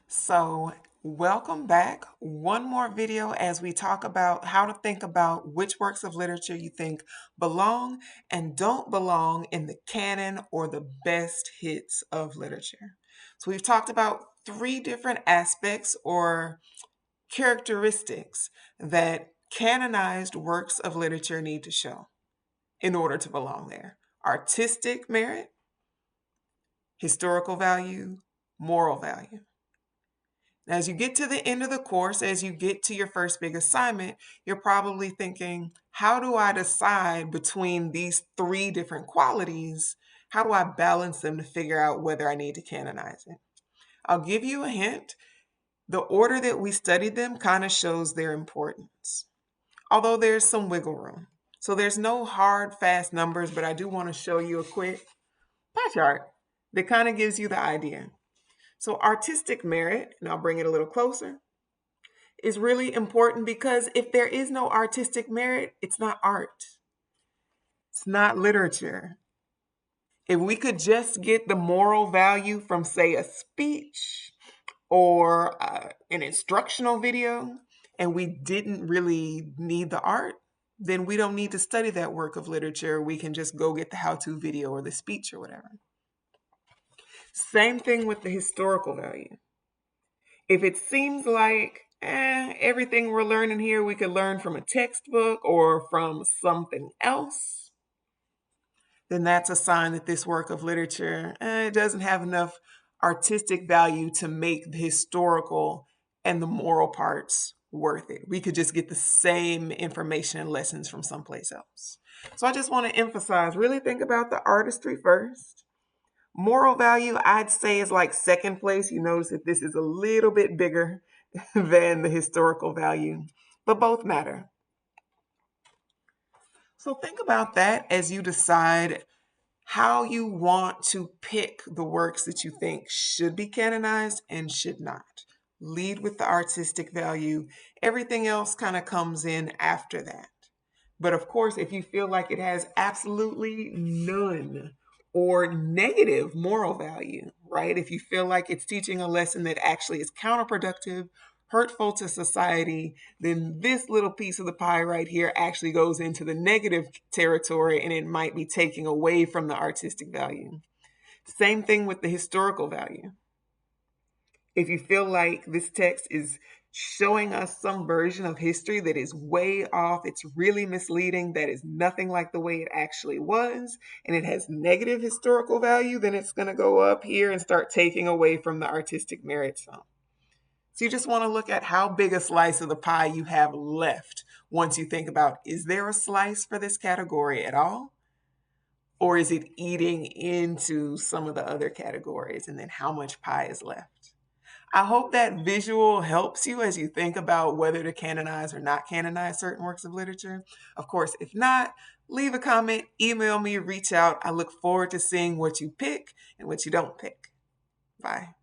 So, welcome back. One more video as we talk about how to think about which works of literature you think belong and don't belong in the canon or the best hits of literature. So, we've talked about three different aspects or characteristics that canonized works of literature need to show in order to belong there: artistic merit, historical value, moral value. As you get to the end of the course, as you get to your first big assignment, you're probably thinking, how do I decide between these three different qualities? How do I balance them to figure out whether I need to canonize it? I'll give you a hint. The order that we studied them kind of shows their importance, although there's some wiggle room. So there's no hard, fast numbers, but I do want to show you a quick pie chart that kind of gives you the idea. So artistic merit, and I'll bring it a little closer, is really important because if there is no artistic merit, it's not art. It's not literature. If we could just get the moral value from, say, a speech or an instructional video, and we didn't really need the art, then we don't need to study that work of literature. We can just go get the how-to video or the speech or whatever. Same thing with the historical value. If it seems like everything we're learning here we could learn from a textbook or from something else, then that's a sign that this work of literature doesn't have enough artistic value to make the historical and the moral parts worth it. We could just get the same information and lessons from someplace else. So I just want to emphasize, really think about the artistry first. Moral value, I'd say, is like second place. You notice that this is a little bit bigger than the historical value, but both matter. So think about that as you decide how you want to pick the works that you think should be canonized and should not. Lead with the artistic value. Everything else kind of comes in after that. But of course, if you feel like it has absolutely none or negative moral value, right? If you feel like it's teaching a lesson that actually is counterproductive, hurtful to society, then this little piece of the pie right here actually goes into the negative territory and it might be taking away from the artistic value. Same thing with the historical value. If you feel like this text is showing us some version of history that is way off, it's really misleading, that is nothing like the way it actually was, and it has negative historical value, then it's going to go up here and start taking away from the artistic merit some. So you just want to look at how big a slice of the pie you have left once you think about, is there a slice for this category at all? Or is it eating into some of the other categories? And then how much pie is left? I hope that visual helps you as you think about whether to canonize or not canonize certain works of literature. Of course, if not, leave a comment, email me, reach out. I look forward to seeing what you pick and what you don't pick. Bye.